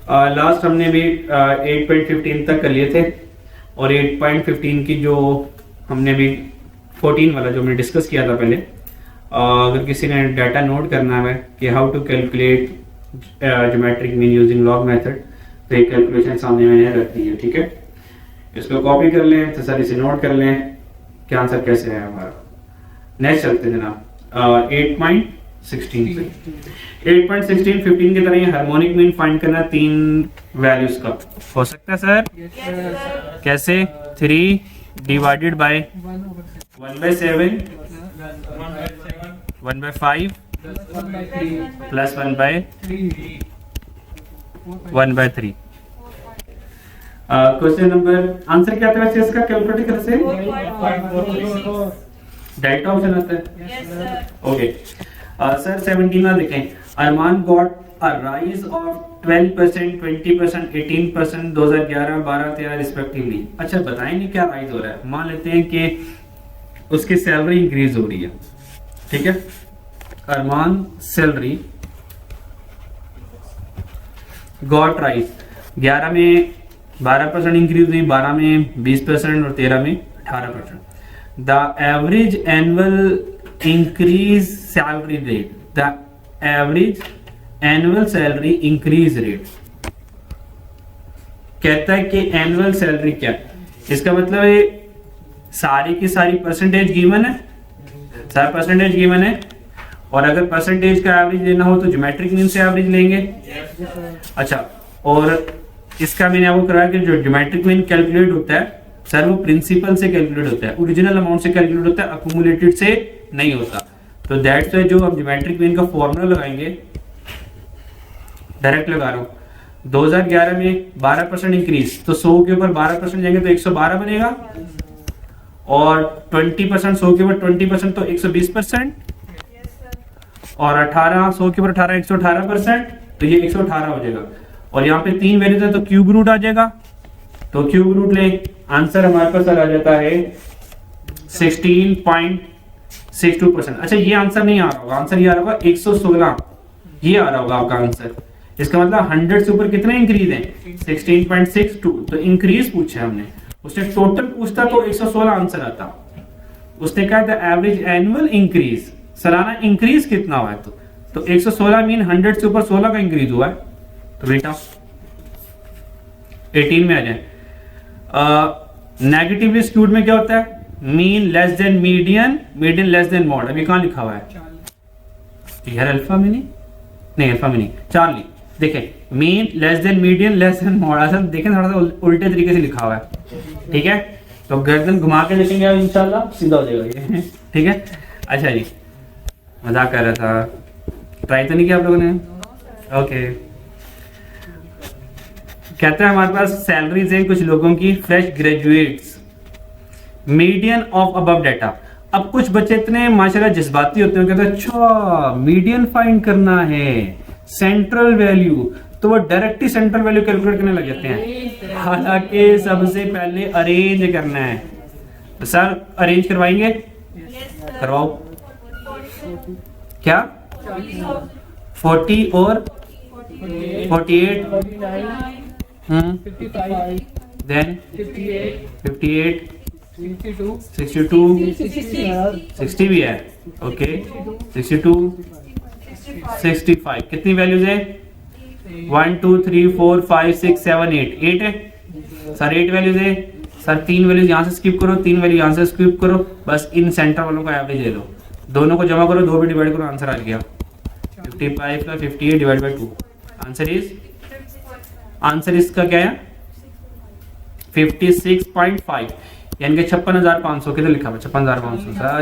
Last हमने भी 8.15 तक कर लिए थे और 8.15 की जो हमने भी 14 वाला जो हमने डिस्कस किया था पहले, अगर किसी ने डाटा नोट करना है कि how to calculate geometric mean using log method, तो एक कैलकुलेशन सामने मैंने रख दी है, ठीक है। इसको कॉपी कर लें, तसल्ली से नोट कर लें कि आंसर कैसे है हमारा। नेक्स्ट चलते हैं जनाब 8.16 15 की तरह ये हार्मोनिक मीन फाइंड करना 3 वैल्यूज का हो सकता है सर? yes, कैसे? 3 divided by 1/7 1/5 plus 1/3। Question number, answer क्या था वैसे इसका कैलकुलेटर से? डायरेक्ट ऑप्शन आता है। ओके सर 17 देखें, Arman got a rise of 12%, 20%, 18% 2011, 12, 13 respectively. अच्छा बताएंगे क्या राइज हो रहा है? मान लेते हैं कि उसकी सैलरी इंक्रीज हो रही है, ठीक है। अरमान सैलरी गॉट राइज, 11 में 12% इंक्रीज हुई, 12 में 20% और 13 में 18%। The average annual increase salary rate, the average annual salary increase rate कहता है कि एनुअल सैलरी क्या है? इसका मतलब है सारी की सारी परसेंटेज गिवन है, सारा परसेंटेज गिवन है, और अगर परसेंटेज का एवरेज लेना हो तो ज्योमेट्रिक मीन से एवरेज लेंगे। अच्छा, और इसका मैंने आपको कराया कि जो ज्योमेट्रिक मीन कैलकुलेट होता है सर वो प्रिंसिपल से कैलकुलेट होता है, ओरिजिनल अमाउंट से कैलकुलेट होता है, अक्यूमुलेटेड से नहीं होता। तो दैट्स व्हाई जो हम ज्योमेट्रिक मीन का फॉर्मूला लगाएंगे, डायरेक्ट लगा रहा हूँ, 2011 में 12% इंक्रीज, तो 100 के ऊपर 12% जाएंगे तो 112 बनेगा, और 20% 100 के ऊपर 20% तो 120%, और 18 100 के ऊपर 18 118%, तो ये 118 हो जाएगा। और यहाँ पे 3 वैल्यूज है तो क्यूब रूट आ जाएगा, तो क्यूब रूट ले, आंसर हमारे पास आ जाता है 16.62%। अच्छा ये आंसर नहीं आ रहा होगा, आंसर ये आ रहा होगा 116, ये आ रहा होगा आपका आंसर। इसका मतलब 100 से ऊपर कितने इंक्रीज हैं? 16.62। तो इंक्रीज पूछा हमने, उसने टोटल पूछता तो 116 आंसर आता। उसने कहा था एवरेज एनुअल इंक्रीज, सालाना इंक्रीज कितना हुआ है, तो 116 मीन 100 से ऊपर 16 का इंक्रीज हुआ है, तो बेटा 18 में आ जाए। नेगेटिवली स्क्यूड में क्या होता है? Mean less than median, median less than mod. अभी कहां लिखा हुआ है यार? अल्फा में नहीं अल्फा में नहीं, चार्ली देखें, mean less than median less than mod. असल देखें थोड़ा सा उल्टे तरीके से लिखा हुआ है, ठीक है। तो गर्दन घुमा के देखेंगे इंशाल्लाह सीधा हो जाएगा ये, ठीक है। अच्छा जी, मजाक कर रहा था, ट्राई तो नहीं किया आप लोगों ने? ओके, कहते हैं हमारे पास सैलरीज हैं कुछ लोगों की, fresh graduates, median of above data. अब कुछ बच्चे इतने माशाल्लाह जज्बाती होते हैं, कहते हैं अच्छा मीडियन फाइंड करना है, सेंट्रल वैल्यू, तो वो डायरेक्ट ही सेंट्रल वैल्यू कैलकुलेट करने लग जाते हैं, हालांकि सबसे पहले अरेंज करना है। तो सर अरेंज करवाएंगे? करवाओ। क्या 40 और 48, then 58, 62, 60 भी है, ओके 62, 65। कितनी वैल्यूज है? 1 2 3 4 5 6 7 8 है सर, 8 वैल्यूज है सर। 3 वैल्यूज यहाँ से स्किप करो, 3 वैल्यू यहाँ से स्किप करो, बस इन सेंटर वालों का एवरेज ले लो, दोनों को जमा करो, 2 भी डिवाइड करो, आंसर आ गया 55 का 58 डिवाइड बाय 2। आंसर इसका क्या है? 56.5, यानी कि 56,500। किधर लिखा हुआ? 56,500। सर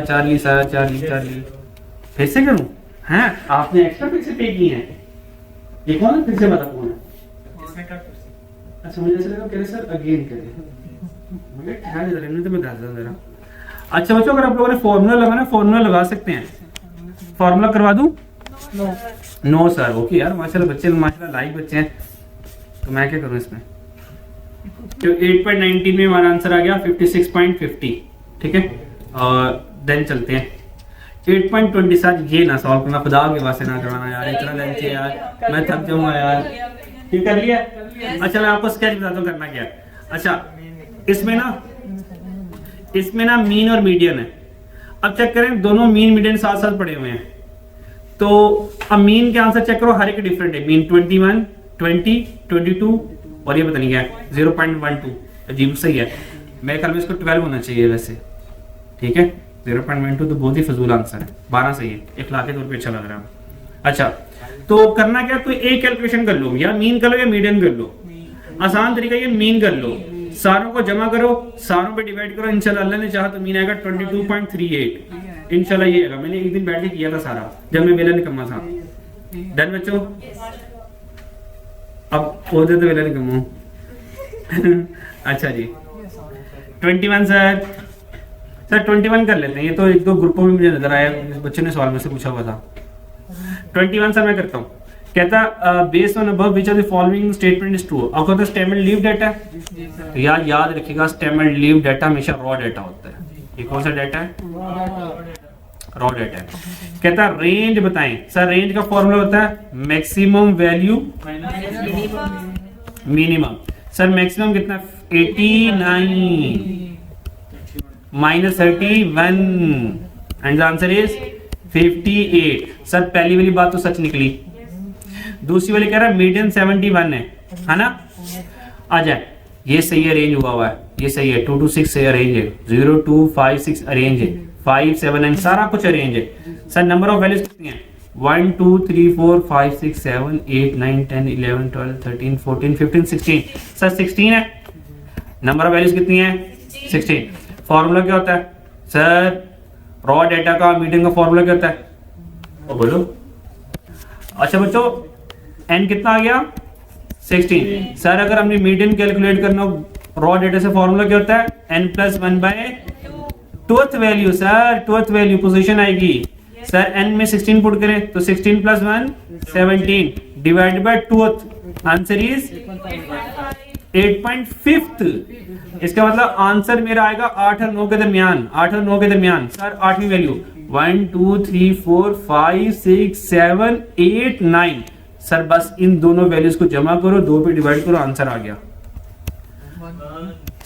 चार्ली फिर से करूं? हैं आपने एक्स्ट्रा पैसे पे किए हैं, ये कौन है? फिर से बता कौन है? अच्छा मुझे ऐसा लगा कह रहे सर अगेन करें, मुझे ध्यान नहीं रहने तो मैं दादा जरा। अच्छा बच्चों, अगर आप लोगों ने फॉर्मूला लगाना, फॉर्मूला लगा सकते हैं, फॉर्मूला करवा दूं? No sir. ओके यार, माशाल्लाह बच्चे माशाल्लाह लाइक बच्चे हैं, तो मैं क्या करूं इसमें? तो 8.19 में हमारा आंसर आ गया 56.50, ठीक है। और देन चलते हैं 8.20। ये ना सॉल्व करना, खुदा के वास्ते ना करवाना यार, इतना लेंथ है यार, मैं थक जाऊंगा यार। ठीक कर लिया? अच्छा मैं आपको स्केच बताता हूँ करना क्या है। अच्छा इसमें ना मीन और मीडियन है। अब चेक करें, दोनों मीन मीडियन साथ साथ पड़े हुए हैं, तो अब मीन के आंसर चेक करो, हर एक डिफरेंट है। मीन 21, 20, 22 और ये पता नहीं क्या है 0.12। अजीब सही है, मेरे ख्याल में इसको 12 होना चाहिए वैसे। ठीक है, 0.12 तो बहुत ही फजूल आंसर है। 12 सही है, इखलाकी तौर पे अच्छा लग रहा है। अच्छा तो करना क्या, कोई एक कैलकुलेशन कर लो, या मीन कर लो या मीडियन कर लो। आसान तरीका ये मीन कर लो, सारों को जमा करो, सारों पे डिवाइड करो, इंशाल्लाह अल्लाह ने चाहा तो मीन आएगा 22.38। इंशाल्लाह ये आएगा। मैंने एक दिन बैठ के किया था सारा, जब मैं बेला निकम्मा था। डन बच्चों? अब होते तो बेला निकम्मा। अच्छा जी 21 सर 21 कर लेते हैं। ये तो एक दो ग्रुपों में मुझे नजर आया, बच्चे ने सवाल में से पूछा हुआ था। 21 सर मैं करता हूँ। कहता based on above which of the following statement is true. अब कहता स्टेमेड लीव डाटा, यार याद रखिएगा स्टेमेड लीव डाटा हमेशा रॉ डाटा होता है। ये कौन सा डाटा है? रॉ डाटा है। कहता रेंज बताएं सर। रेंज का फॉर्मूला होता है maximum value minimum. Sir maximum कितना? 89 minus 31 and the answer is 58। Sir पहली वाली बात तो सच निकली, दूसरी वाली कह रहा है मीडियन 71 है ना? आ जाए, ये सही अरेंज हुआ है, ये सही है। 2 to 6 से अरेंज है, 0 to 5 6 अरेंज है, 5 7 9 सारा कुछ अरेंज है। सर नंबर ऑफ वैल्यूज कितनी है? 1 2 3 4 5 6 7 8 9 10 11 12 13 14 15 16। सर 16 है। नंबर ऑफ वैल्यूज कितनी है? 16। फॉर्मूला क्या होता है सर? रॉ डेटा का मीडियन का फॉर्मूला क्या होता है? और बोलो। अच्छा बच्चों n कितना आ गया? 16। सर अगर हमने मीडियन कैलकुलेट करना रॉ डेटा से फॉर्मूला क्या होता है? n plus 1 by twelfth value. Sir twelfth value position आएगी। सर n में 16 पुट करें तो 16 plus 1 17 divide by twelfth, answer is 8.5। इसका मतलब आंसर मेरा आएगा 8 और 9 के दरमियान। 8 और 9 के दरमियान। सर 8वीं वैल्यू 1 2 3 4 5 6 7 8 9। सर बस इन दोनों वैल्यूज को जमा करो, 2 पे डिवाइड करो, आंसर आ गया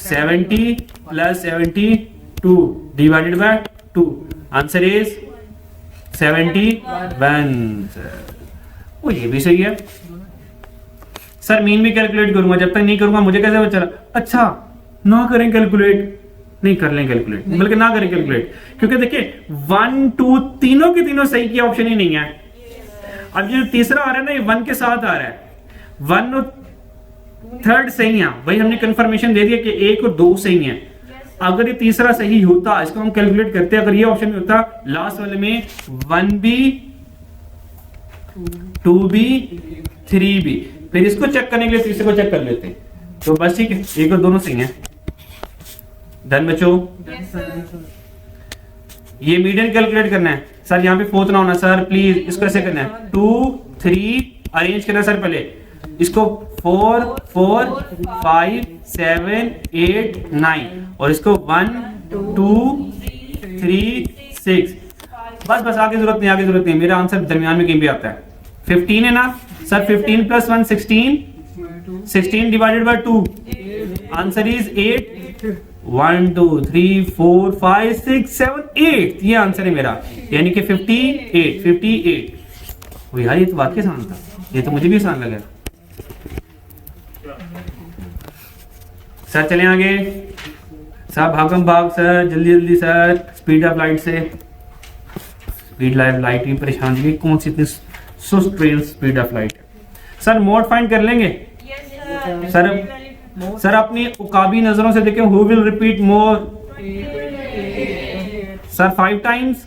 70 plus 72 divided by 2, answer is 71। वो ये भी सही है। सर मीन भी कैलकुलेट करूंगा, जब तक नहीं करूंगा मुझे कैसे पता चला? अच्छा ना करें कैलकुलेट, नहीं कर लें कैलकुलेट, बल्कि ना करें कैलकुलेट, क्योंकि देखिए 1 2 तीनों के तीनों सही की ऑप्शन ही नहीं है। अब ये तीसरा आ रहा है ना, ये 1 के साथ आ रहा है, 1 और 3 सही है। भाई हमने कंफर्मेशन दे दिया कि 1 और 2 सही है। अगर ये तीसरा सही होता, इसको हम कैलकुलेट करते, अगर ये ऑप्शन में होता लास्ट वाले में 1B 2B 3B, फिर इसको चेक करने के लिए तीसरे को चेक कर लेते। तो बस ठीक है, एक और दोनों सही हैं। डन बच्चों? ये मीडियन कैलकुलेट करना है सर, यहाँ पे फोर्थ ना होना सर प्लीज। इसको ऐसे करना है 2 3 अरेंज करना है सर, पहले इसको 4 4 5 7 8 9 और इसको 1 2 3 6। बस आगे जरूरत नहीं, आगे जरूरत नहीं। मेरा आंसर दरमियान में कहीं भी आता है। 15 है ना sir? 15 plus 1 16, 16 divided by 2, answer is 8। 1 2 3 4 5 6 7 8, ये आंसर है मेरा, यानी कि 58। वो यार ये तो वाकई आसान था, ये तो मुझे भी आसान लगा। सर चलें आगे। सर भागम भाग सर, जल्दी जल्दी सर, स्पीड ऑफ लाइट से। स्पीड लाइट की परेशानी भी कौन सी इतनी सुस्त ट्रेन स्पीड ऑफ लाइट है। सर मोड फाइंड कर लेंगे? सर अपनी उकाबी नजरों से देखें, who will repeat more? Sir 5 times.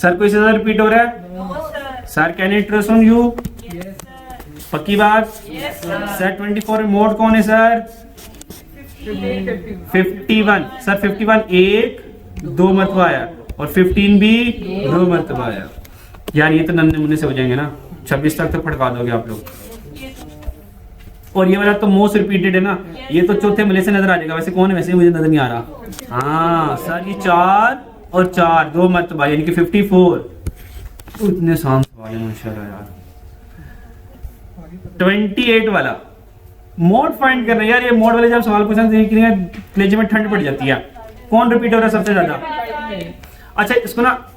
Sir कोई से ज्यादा रिपीट हो रहा है? Sir can I trust on you? पक्की बात? सर 24 मोड कौन है सर? 51। सर 51 1 2 मरतबा आया और 15 भी 2 मरतबा आया। यार ये तो नन्हे मुन्ने से हो जाएंगे ना, 26 तक तो फटका दोगे आप लोग। और ये वाला तो मोस्ट रिपीटेड है ना, ये तो चौथे मले से नजर आ जाएगा। वैसे कौन है? वैसे मुझे नजर नहीं आ रहा। हाँ सर ये 4 और 4 2 मरतबा, यानी कि 54। इतने आसान सवाल है माशाल्लाह यार। 28 वाला मोड फाइंड करना है यार। ये मोड वाले जब सवाल क्वेश्चन देख रहे हैं कलेजे में ठंड पड़ जाती है। कौन रिपीट हो रहा है सबसे ज्यादा? अच्छा इसको ना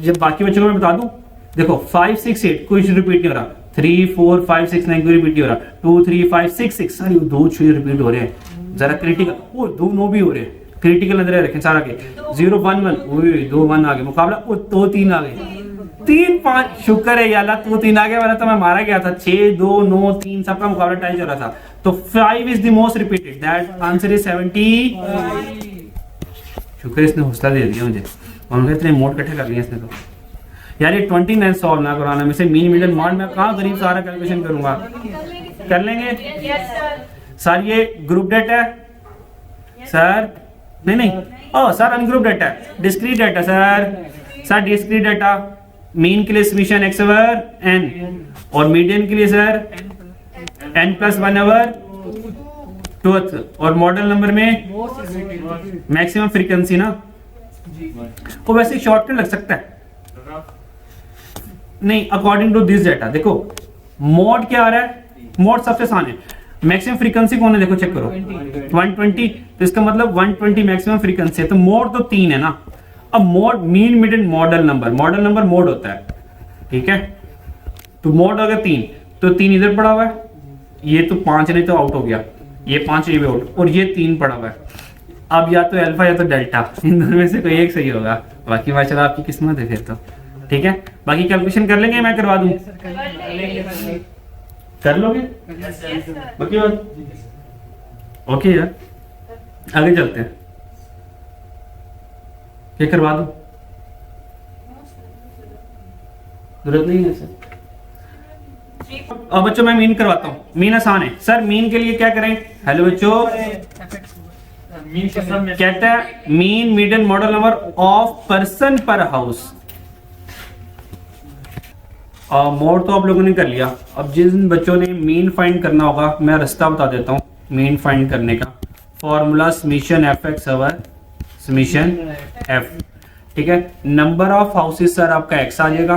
जब बाकी बच्चों को मैं बता दूं, देखो 5 6 8 कुछ रिपीट नहीं हो रहा, 3 4 5 6 9 कोई रिपीट नहीं हो रहा, 2 3 5 6 6 सारी 2 6 रिपीट हो रहे हैं। जरा क्रिटिकल, वो 2 9 भी हो रहे हैं, क्रिटिकल नजर रखें सारा के। 0 1 1 ओए 2 1 आ गए मुकाबला, वो 2 3 आ गए, 3 5 शुक्र है या अल्लाह 2 3 आ गया, वरना तो मैं मारा गया था। 6 2 9 3 सबका मुकाबला टाई चल रहा था। तो 5 is the most repeated, that answer is 70। शुक्र इसने हौसला दे दिया मुझे, और इतने मोड इकट्ठे कर लिए इसने। तो यार ये 29 सॉल्व ना कराना में से मीन मिडल मॉड में कहाँ गरीब सारा कैलकुलेशन करूंगा। कर लेंगे सर? ये ग्रुप डेटा है सर? नहीं ओ सर अनग्रुप डेटा है, discrete data sir discrete data. Mean के लिए समीशन एक्स ओवर एन, और मीडियन के लिए सर n प्लस 1 ओवर 2, और मॉडल नंबर में मैक्सिमम फ्रीक्वेंसी ना। वो वैसे शॉर्टकट लग सकता है, नहीं अकॉर्डिंग टू दिस डेटा। देखो मोड क्या आ रहा है, मोड सबसे आसान है। मैक्सिमम फ्रीक्वेंसी कौन है देखो चेक करो 120, तो इसका मतलब 120 मैक्सिमम फ्रीक्वेंसी है। तो मोड तो 3 है ना। अब mode mean middle model number mode होता है, ठीक है। तो मोड अगर 3 तो 3 इधर पड़ा हुआ है, ये तो 5 नहीं तो आउट हो गया, ये 5 ये भी आउट, और ये 3 पड़ा हुआ है। अब या तो अल्फा या तो डेल्टा, इन दोनों में से कोई एक सही होगा। बाकी माशाल्लाह आपकी किस्मत है फिर तो, ठीक है। बाकी कैलकुलेशन कर लेंगे, मैं करवा दूं? कर लोगे? बाकी बात ओके यार, आगे चलते हैं। क्या करवा दूं? जरूरत नहीं है सर। अब बच्चों मैं मीन करवाता हूँ। मीन आसान है सर। मीन के लिए क्या करें? हेलो बच्चों, कहता है mean median model number of person पर हाउस। मोड तो आप लोगों ने कर लिया। अब जिन बच्चों ने मीन फाइंड करना होगा, मैं रास्ता बता देता हूँ मीन फाइंड करने का। Formula summation F x over summation F, ठीक है। नंबर ऑफ हाउसेस सर आपका एक्स आ जाएगा,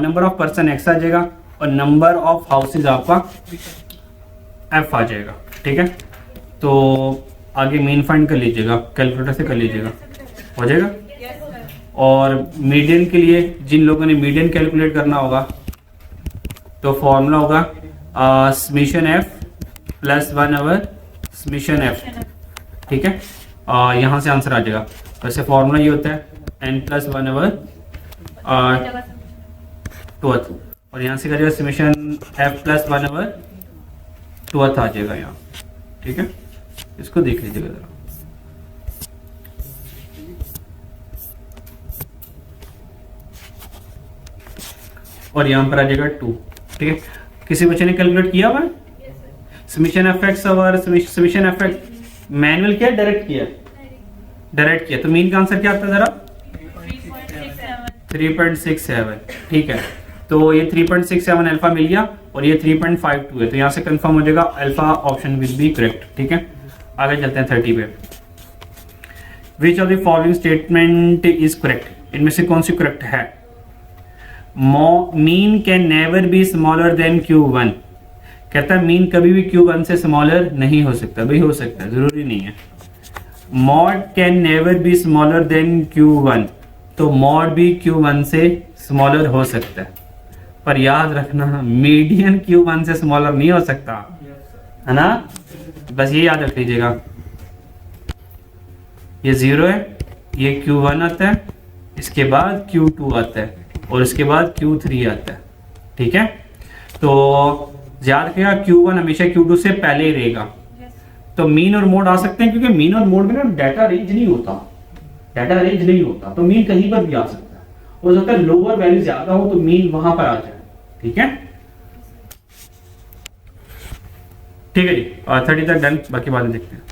नंबर ऑफ पर्सन एक्स आ जाएगा, और नंबर ऑफ हाउसेस आपका एफ आ जाएगा, ठीक है। तो आगे मीन फाइंड कर लीजिएगा, कैलकुलेटर से कर लीजिएगा, हो जाएगा। और मीडियन के लिए जिन लोगों ने मीडियन कैलकुलेट करना होगा, तो फॉर्मूला होगा summation F plus 1 over summation F, ठीक है। यहाँ से आंसर आ जाएगा। वैसे फॉर्मूला ये होता है n प्लस 1 ओवर 2, और यहाँ से करिएगा समीशन f प्लस 1 ओवर 2 आ जाएगा यहाँ, ठीक है। इसको देख लीजिएगा जरा। और यहाँ पर आ जाएगा 2, ठीक है। किसी बच्चे ने कैलकुलेट किया हुआ है? Summation F x over summation F x manual किया डायरेक्ट किया? डायरेक्ट किया। तो मीन का आंसर क्या आता है जरा? 3.67, ठीक है। तो ये 3.67 अल्फा मिल गया, और ये 3.52 है। तो यहाँ से कंफर्म हो जाएगा alpha option will be correct, ठीक है। आगे चलते हैं 30 पे। Which of the following statement is correct? इनमें से कौन सी करेक्ट है? Mean can never be smaller than Q1। कहता है मीन कभी भी Q1 से स्मॉलर नहीं हो सकता। भाई हो सकता है, जरूरी नहीं है। Mod can never be smaller than Q1, तो मॉड भी Q1 से स्मॉलर हो सकता है, पर याद रखना मीडियन Q1 से स्मॉलर नहीं हो सकता, है ना। बस ये याद रख लीजिएगा। ये 0 है, ये Q1 आता है, इसके बाद Q2 आता है, और इसके बाद Q3 आता है, ठीक है। तो याद रखिएगा Q1 हमेशा Q2 से पहले ही रहेगा। तो मीन और मोड आ सकते हैं, क्योंकि मीन और मोड में ना डाटा रेंज नहीं होता, तो मीन कहीं पर भी आ सकता है। हो सकता है लोअर वैल्यू ज्यादा हो तो मीन वहां पर आ जाए, ठीक है। ठीक है जी, 30 तक डन, बाकी बातें देखते हैं।